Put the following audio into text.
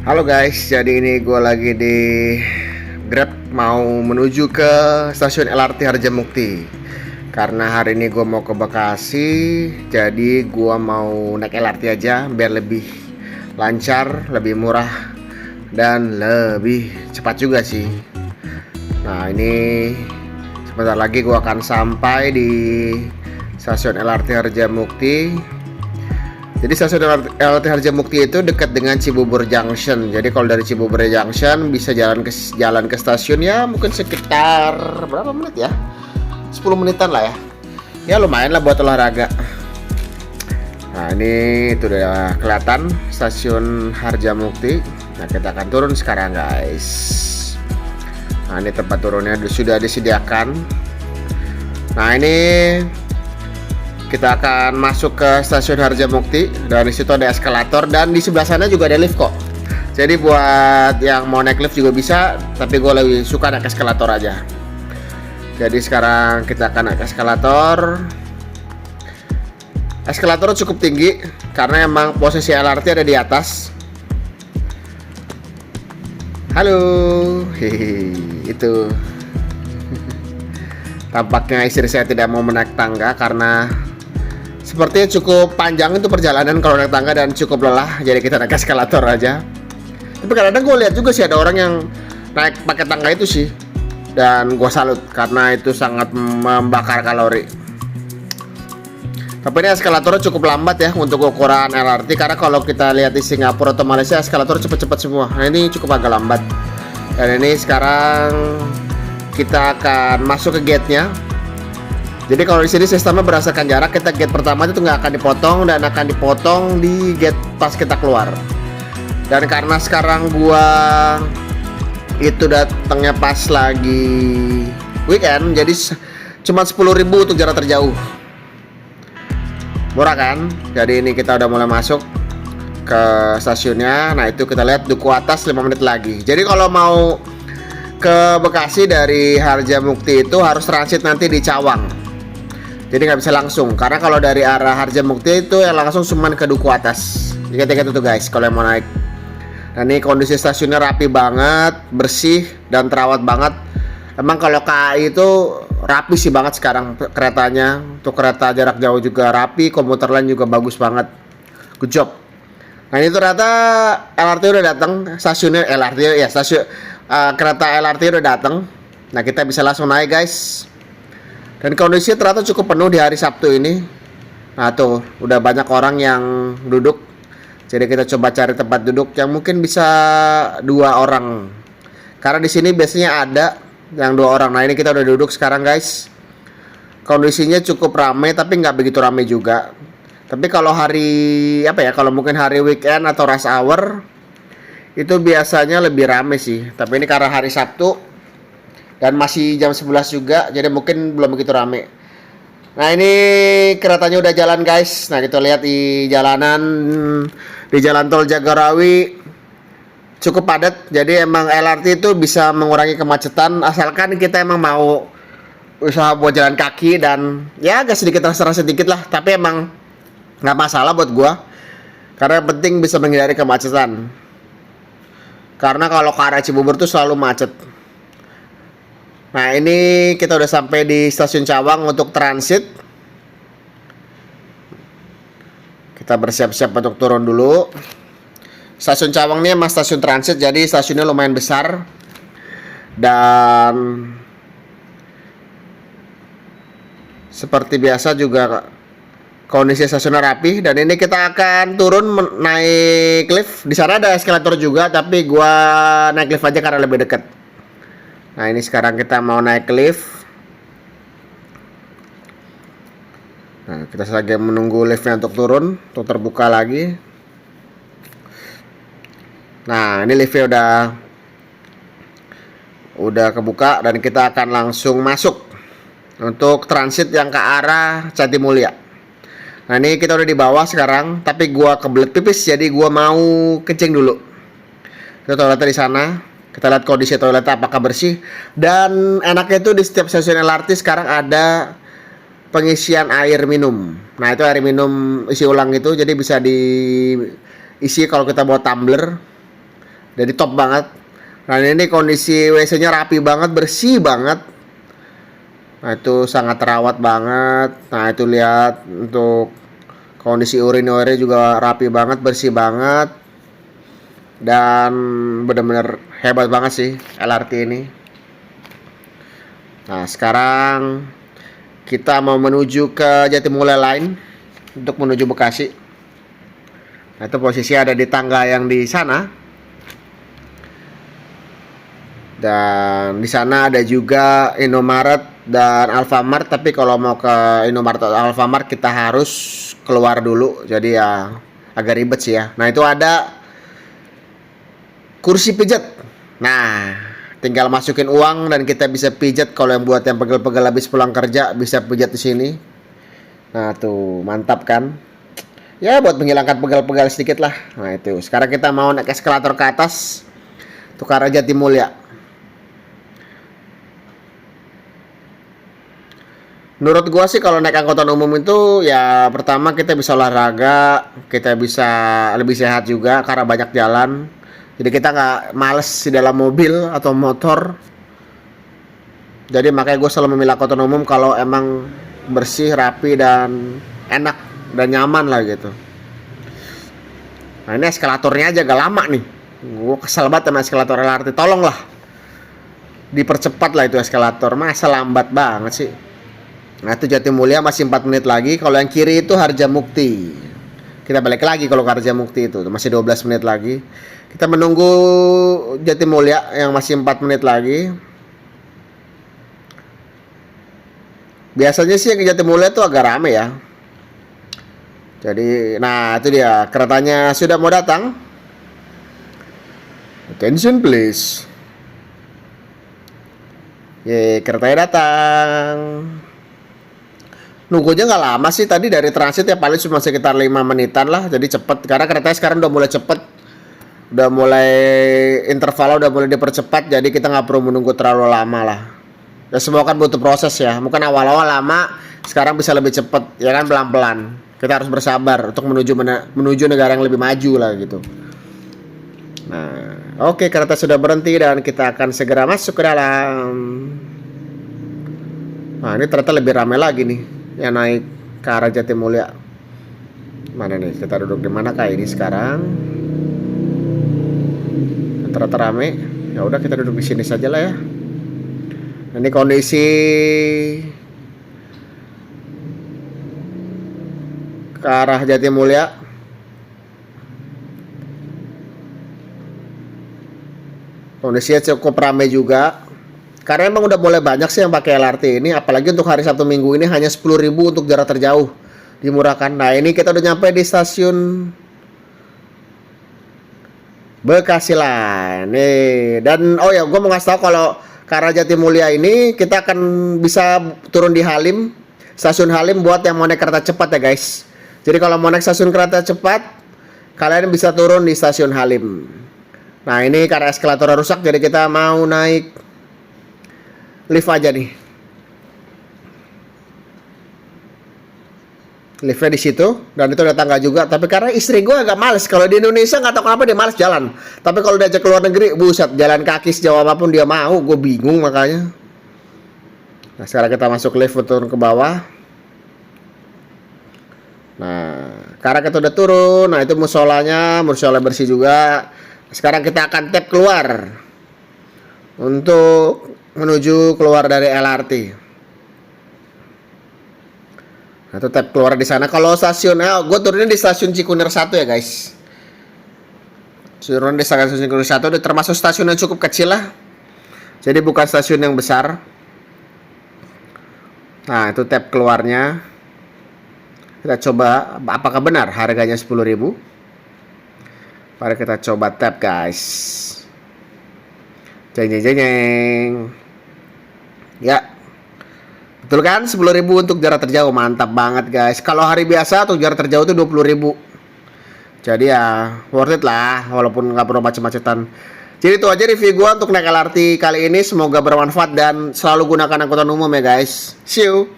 Halo guys, jadi ini gue lagi di Grab mau menuju ke stasiun LRT Harjamukti. Karena hari ini gue mau ke Bekasi, jadi gue mau naik LRT aja biar lebih lancar, lebih murah, dan lebih cepat juga sih. Nah ini sebentar lagi gue akan sampai di stasiun LRT Harjamukti. Jadi stasiun LRT Harjamukti itu dekat dengan Cibubur Junction. Jadi kalau dari Cibubur Junction bisa jalan ke stasiun ya mungkin sekitar berapa menit ya? 10 menitan lah ya. Ya lumayan lah buat olahraga. Nah ini itu udah kelihatan stasiun Harjamukti. Nah kita akan turun sekarang guys. Nah ini tempat turunnya sudah disediakan. Nah ini kita akan masuk ke stasiun Harjamukti dan di situ ada eskalator dan di sebelah sana juga ada lift kok. Jadi buat yang mau naik lift juga bisa, tapi gue lebih suka naik eskalator aja. Jadi sekarang kita akan naik eskalator. Eskalator cukup tinggi karena emang posisi LRT ada di atas. Halo, hehehe, itu. Tampaknya istri saya tidak mau menaik tangga karena sepertinya cukup panjang itu perjalanan kalau naik tangga dan cukup lelah, jadi kita naik eskalator aja. Tapi kadang-kadang gue lihat juga sih ada orang yang naik pakai tangga itu sih, dan gue salut karena itu sangat membakar kalori. Tapi ini eskalatornya cukup lambat ya untuk ukuran LRT, karena kalau kita lihat di Singapura atau Malaysia eskalator cepet-cepet semua. Nah ini cukup agak lambat. Dan ini sekarang kita akan masuk ke gate-nya. Jadi kalau di sini sistemnya berdasarkan jarak, kita gate pertama itu nggak akan dipotong dan akan dipotong di gate pas kita keluar. Dan karena sekarang gua itu datangnya pas lagi weekend, jadi cuma 10.000 untuk jarak terjauh. Murah kan? Jadi ini kita udah mulai masuk ke stasiunnya. Nah itu kita lihat duku atas 5 menit lagi. Jadi kalau mau ke Bekasi dari Harjamukti itu harus transit nanti di Cawang. Jadi nggak bisa langsung, karena kalau dari arah Harjamukti itu yang langsung cuma ke duku atas. Ingat-ingat itu guys kalau yang mau naik. Nah ini kondisi stasiunnya rapi banget, bersih dan terawat banget. Emang kalau KAI itu rapi sih banget sekarang keretanya. Untuk kereta jarak jauh juga rapi, komuter lain juga bagus banget. Good job. Nah ini ternyata LRT udah datang, stasiunnya LRT ya, kereta LRT udah datang. Nah kita bisa langsung naik guys. Dan kondisi ternyata cukup penuh di hari Sabtu ini. Nah tuh udah banyak orang yang duduk. Jadi kita coba cari tempat duduk yang mungkin bisa 2 orang. Karena di sini biasanya ada yang 2 orang. Nah ini kita udah duduk sekarang guys. Kondisinya cukup ramai tapi nggak begitu ramai juga. Tapi kalau hari kalau mungkin hari weekend atau rush hour itu biasanya lebih ramai sih. Tapi ini karena hari Sabtu dan masih jam 11 juga, jadi mungkin belum begitu rame. Nah ini keretanya udah jalan guys. Nah kita lihat di jalanan, di jalan tol Jagorawi cukup padat. Jadi emang LRT itu bisa mengurangi kemacetan asalkan kita emang mau usaha buat jalan kaki dan ya agak sedikit rasa sedikit lah. Tapi emang nggak masalah buat gua, karena yang penting bisa menghindari kemacetan. Karena kalau ke arah Cibubur tuh selalu macet. Nah ini kita udah sampai di stasiun Cawang untuk transit. Kita bersiap-siap untuk turun dulu. Stasiun Cawang ini emang stasiun transit, jadi stasiunnya lumayan besar. Dan seperti biasa juga kondisi stasiunnya rapi. Dan ini kita akan turun naik lift. Di sana ada eskalator juga, tapi gua naik lift aja karena lebih dekat. Nah ini sekarang kita mau naik lift. Nah kita lagi menunggu liftnya untuk turun, untuk terbuka lagi. Nah ini liftnya udah kebuka dan kita akan langsung masuk untuk transit yang ke arah Jatimulya. Nah ini kita udah di bawah sekarang, tapi gua kebelet pipis jadi gua mau kencing dulu. Kita toiletnya di sana. Kita lihat kondisi toiletnya apakah bersih. Dan enaknya itu di setiap stasiun LRT sekarang ada pengisian air minum. Nah itu air minum isi ulang itu, jadi bisa diisi kalau kita bawa tumbler Jadi top banget. Nah ini kondisi WC-nya rapi banget, bersih banget. Nah itu sangat terawat banget. Nah itu lihat untuk kondisi urinnya juga rapi banget, bersih banget. Dan benar-benar hebat banget sih LRT ini. Nah sekarang kita mau menuju ke Jatimulya Line untuk menuju Bekasi. Nah itu posisi ada di tangga yang di sana. Dan di sana ada juga Indomaret dan Alfamart. Tapi kalau mau ke Indomaret atau Alfamart kita harus keluar dulu. Jadi ya agak ribet sih ya. Nah itu ada kursi pijat. Nah, tinggal masukin uang dan kita bisa pijat. Kalau yang buat yang pegel-pegel habis pulang kerja bisa pijat di sini. Nah, tuh mantap kan? Ya buat menghilangkan pegel-pegel sedikit lah. Nah, itu. Sekarang kita mau naik eskalator ke atas. Tuh ke arah Jatimulya. Menurut gua sih kalau naik angkutan umum itu ya pertama kita bisa olahraga, kita bisa lebih sehat juga karena banyak jalan. Jadi kita nggak males di dalam mobil atau motor. Jadi makanya gue selalu memilih angkutan umum kalau emang bersih, rapi, dan enak dan nyaman lah gitu. Nah ini eskalatornya aja agak lama nih. Gue kesel banget sama eskalator LRT. Tolonglah dipercepat lah itu eskalator. Masa lambat banget sih. Nah itu Jatimulya masih 4 menit lagi. Kalau yang kiri itu Harjamukti. Kita balik lagi kalau ke Harjamukti itu masih 12 menit lagi. Kita menunggu Jatimulya yang masih 4 menit lagi. Biasanya sih yang ke Jatimulya itu agak rame ya. Jadi, nah itu dia keretanya sudah mau datang. Attention please. Ye, keretanya datang. Nunggunya nggak lama sih, tadi dari transit ya paling cuma sekitar 5 menitan lah. Jadi cepet, karena keretanya sekarang udah mulai cepet. Udah mulai intervalnya udah mulai dipercepat, jadi kita nggak perlu menunggu terlalu lama lah. Ya semua kan butuh proses ya. Mungkin awal-awal lama, sekarang bisa lebih cepat ya kan, pelan-pelan. Kita harus bersabar untuk menuju negara yang lebih maju lah gitu. Nah, oke, kereta sudah berhenti dan kita akan segera masuk ke dalam. Nah, ini ternyata lebih ramai lagi nih yang naik ke arah Jatimulya. Mana nih? Kita duduk di mana kayak ini sekarang? Ternyata rame. Ya udah kita duduk di sini saja lah ya. Ini kondisi ke arah Jatimulya. Kondisinya cukup ramai juga. Karena emang udah mulai banyak sih yang pakai LRT ini, apalagi untuk hari Sabtu Minggu ini hanya 10.000 untuk jarak terjauh. Dimurahkan. Nah, ini kita udah nyampe di stasiun Bekasi Line nih. Dan oh ya, gue mau ngasih tahu kalau ke arah Jatimulya ini kita akan bisa turun di Halim, stasiun Halim buat yang mau naik kereta cepat ya guys. Jadi kalau mau naik stasiun kereta cepat, kalian bisa turun di stasiun Halim. Nah ini karena eskalator rusak, jadi kita mau naik lift aja nih. Liftnya di situ, dan itu ada tangga juga. Tapi karena istri gue agak males, kalau di Indonesia nggak tahu kenapa dia males jalan. Tapi kalau diajak keluar negeri, buset, jalan kaki sejauh apapun dia mau. Gue bingung makanya. Nah sekarang kita masuk lift, turun ke bawah. Nah karena kita udah turun, nah itu musolanya bersih juga. Sekarang kita akan tap keluar untuk menuju keluar dari LRT. Nah, tetap keluar di sana. Kalau stasiunnya, gue turunnya di stasiun Cikunir 1 ya guys. Turun di stasiun Cikunir 1, udah termasuk stasiun yang cukup kecil lah. Jadi bukan stasiun yang besar. Nah itu tap keluarnya. Kita coba apakah benar harganya 10.000. Mari kita coba tap guys. Jeng jeng jeng jeng. Ya, betul kan, 10.000 untuk jarak terjauh. Mantap banget guys. Kalau hari biasa untuk jarak terjauh itu 20.000. Jadi ya worth it lah, walaupun nggak perlu macet-macetan. Jadi itu aja review gua untuk naik LRT kali ini. Semoga bermanfaat dan selalu gunakan angkutan umum ya guys. See you.